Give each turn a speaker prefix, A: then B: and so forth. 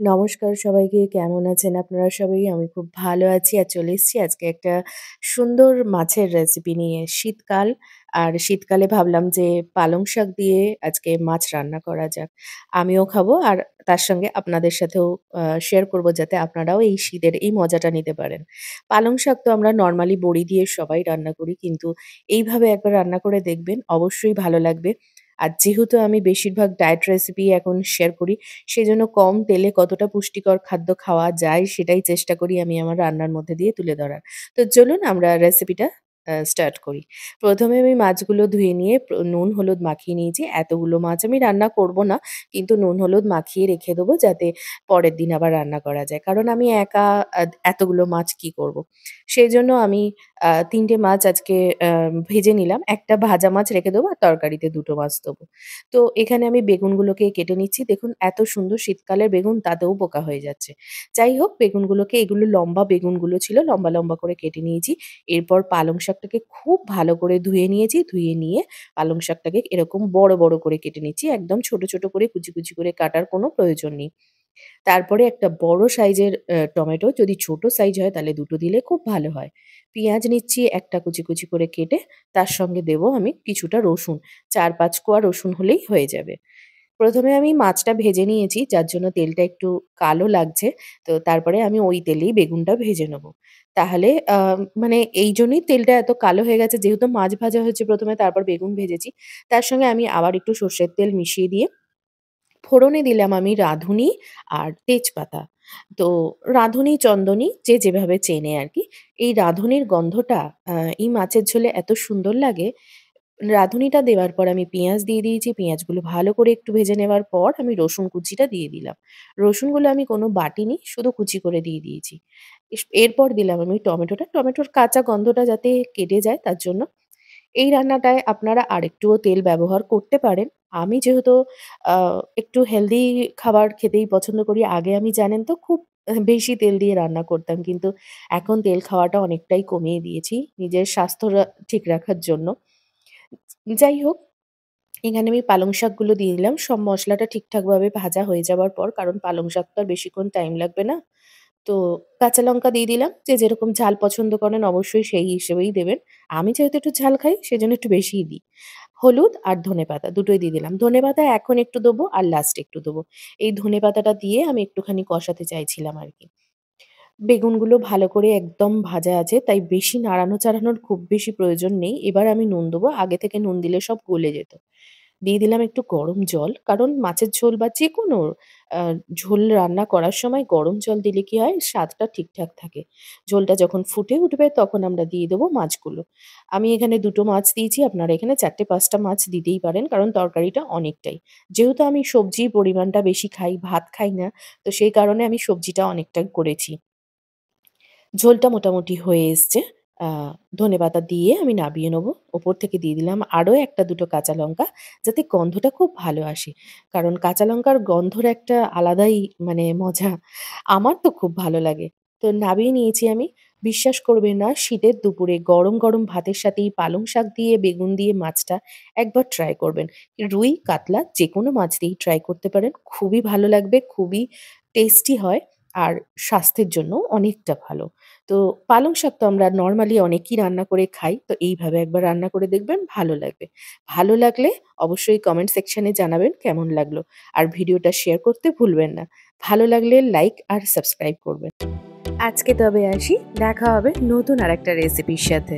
A: নমস্কার সবাইকে। কেমন আছেন আপনারা সবাই? আমি খুব ভালো আছি। আর চলে এসেছি আজকে একটা সুন্দর মাছের রেসিপি নিয়ে। শীতকাল, আর শীতকালে ভাবলাম যে পালং শাক দিয়ে আজকে মাছ রান্না করা যাক। আমিও খাবো আর তার সঙ্গে আপনাদের সাথেও শেয়ার করব যাতে আপনারাও এই শীতের এই মজাটা নিতে পারেন। পালং শাক তো আমরা নরমালি বড়ি দিয়ে সবাই রান্না করি। কিন্তু এইভাবে একবার রান্না করে দেখবেন, অবশ্যই ভালো লাগবে। আর যেহেতু আমি বেশিরভাগ ডায়েট রেসিপি এখন শেয়ার করি, সেজন্য কম তেলে কতটা পুষ্টিকর খাদ্য খাওয়া যায় সেটাই চেষ্টা করি আমি আমার রান্নার মধ্যে দিয়ে তুলে ধরার। তো চলুন আমরা রেসিপিটা স্টার্ট করি। ১ম এ আমি মাছগুলো ধুয়ে নিয়ে নুন হলুদ মাখিয়ে নিয়েছি। এতগুলো মাছ আমি রান্না করব না। কিন্তু নুন হলুদ মাখিয়ে রেখে দেবো যাতে পরের দিন আবার রান্না করা যায়। কারণ আমি একা এতগুলো মাছ কি করব? সেজন্য আমি ৩ টে মাছ আজকে আ ভেজে নিলাম। একটা ভাজা মাছ রেখে দেবো আর তরকারিতে ২ টো মাছ দেবো। তো এখানে আমি বেগুনগুলোকে কেটে নিচ্ছি। দেখুন এত সুন্দর শীতকালের বেগুন তাতেও পোকা হয়ে যাচ্ছে। যাই হোক বেগুনগুলোকে, এগুলো লম্বা বেগুনগুলো ছিল, লম্বা, লম্বা করে কেটে নিয়েছি। এরপর পালং শাকটাকে খুব ভালো করে ধুয়ে নিয়েছি। ধুয়ে নিয়ে পালং শাকটাকে এরকম বড়, বড় করে কেটে নিচ্ছি। একদম ছোট, ছোট করে কুচি, কুচি করে কাটার কোনো প্রয়োজন নেই। তারপরে একটা বড় সাইজের টমেটো, যদি ছোট সাইজ হয় তাহলে ২ টো দিলে খুব ভালো হয়। পেঁয়াজ নিচ্ছি একটা কুচি, কুচি করে কেটে, তার সঙ্গে দেবো আমি কিছুটা রসুন। ৪-৫ কোয়া রসুন হলেই হয়ে যাবে। ১ম এ আমি মাছটা ভেজে নিয়েছি, যার জন্য তেলটা একটু কালো লাগছে। তো তারপরে আমি ওই তেলেই বেগুনটা ভেজে নেবো। তাহলে মানে এইজন্যই তেলটা এত কালো হয়ে গেছে, যেহেতু মাছ ভাজা হয়েছে ১ম এ, তারপর বেগুন ভেজেছি। তার সঙ্গে আমি আবার একটু সর্ষের তেল মিশিয়ে দিয়ে ফোড়নে দিলাম আমি রাঁধুনি আর তেজপাতা। তো রাঁধুনি, চন্দনী যে যেভাবে চেনে আরকি। এই রাঁধুনির গন্ধটা আ এই মাছের ঝোলে এত সুন্দর লাগে। রাঁধুনিটা দেওয়ার পর আমি পেঁয়াজ দিয়ে দিয়েছি। পেঁয়াজগুলো ভালো করে একটু ভেজে নেওয়ার পর আমি রসুন কুচিটা দিয়ে দিলাম। রসুনগুলো আমি কোনো বাটিনি, শুধু কুচি করে দিয়ে দিয়েছি। এরপর দিলাম আমি টমেটোটা। টমেটোর কাঁচা গন্ধটা যাতে কেটে যায় তার জন্য। এই রান্নাটায় আপনারা আরেকটুও তেল ব্যবহার করতে পারেন। আমি যেহেতু আ একটু হেলথি খাবার খেতেই পছন্দ করি। আগে আমি জানেন তো খুব বেশি তেল দিয়ে রান্না করতাম। কিন্তু এখন তেল খাওয়াটা অনেকটাই কমিয়ে দিয়েছি নিজের স্বাস্থ্য ঠিক রাখার জন্য। যাই হোক, এখানে আমি পালং শাকগুলো দিয়ে দিলাম। সব মসলাটা ঠিকঠাকভাবে ভাজা হয়ে যাওয়ার পর, কারণ পালং শাক তো আর বেশিক্ষণ টাইম লাগবে না। তো কাঁচা লঙ্কা দিয়ে দিলাম। যে যেরকম ঝাল পছন্দ করেন অবশ্যই সেই হিসেবেই দেবেন। আমি যেহেতু একটু ঝাল খাই সেজন্য একটু বেশিই দিই। হলুদ আর ধনেপাতা দুটোই দিয়ে দিলাম। ধনেপাতা এখন একটু দেবো আর লাস্টে একটু দেবো। এই ধনেপাতাটা দিয়ে আমি একটুখানি কষাতে চাইছিলাম আরকি। বেগুনগুলো ভালো করে একদম ভাজা আছে, তাই বেশি নাড়ানো-চাড়ানোর খুব বেশি প্রয়োজন নেই। এবার আমি নুন দেবো। আগে থেকে নুন দিলে সব গলে যেত। দিয়ে দিলাম একটু গরম জল। কারণ মাছের ঝোল বা যেকোনো আ ঝোল রান্না করার সময় গরম জল দিলে কি হয়? স্বাদটা ঠিকঠাক থাকে। ঝোলটা যখন ফুটে উঠবে তখন আমরা দিয়ে দেবো মাছগুলো। আমি এখানে ২ টো মাছ দিয়েছি। আপনারা এখানে ৪-৫ টা মাছ দিতেই পারেন। কারণ তরকারিটা অনেকটাই। যেহেতু আমি সবজির পরিমাণটা বেশি খাই, ভাত খাই না। তো সেই কারণে আমি সবজিটা অনেকটা করেছি। ঝোলটা মোটামুটি হয়ে এসছে। আ ধনেপাতা দিয়ে আমি নামিয়ে নেবো। ওপর থেকে দিয়ে দিলাম আরো ১-২ টো কাঁচা লঙ্কা, যাতে গন্ধটা খুব ভালো আসে। কারণ কাঁচা লঙ্কার গন্ধর একটা আলাদাই মানে মজা। আমার তো খুব ভালো লাগে। তো নামিয়ে নিয়েছি আমি। বিশ্বাস করবেন না, শীতের দুপুরে গরম, গরম ভাতের সাথে এই পালং শাক দিয়ে বেগুন দিয়ে মাছটা একবার ট্রাই করবেন। রুই, কাতলা যেকোনো মাছ দিয়েই ট্রাই করতে পারেন। খুবই ভালো লাগবে, খুবই টেস্টি হয় আর স্বাস্থ্যের জন্যও অনেকটা ভালো। তো পালং শাক তো আমরা নরমালি অনেকেই রান্না করে খাই। তো এইভাবে একবার রান্না করে দেখবেন, ভালো লাগবে। ভালো লাগলে অবশ্যই কমেন্ট সেকশনে জানাবেন কেমন লাগলো। আর ভিডিওটা শেয়ার করতে ভুলবেন না। ভালো লাগলে লাইক আর সাবস্ক্রাইব করবেন। আজকে তবে আসি। দেখা হবে নতুন আরেকটা রেসিপির সাথে।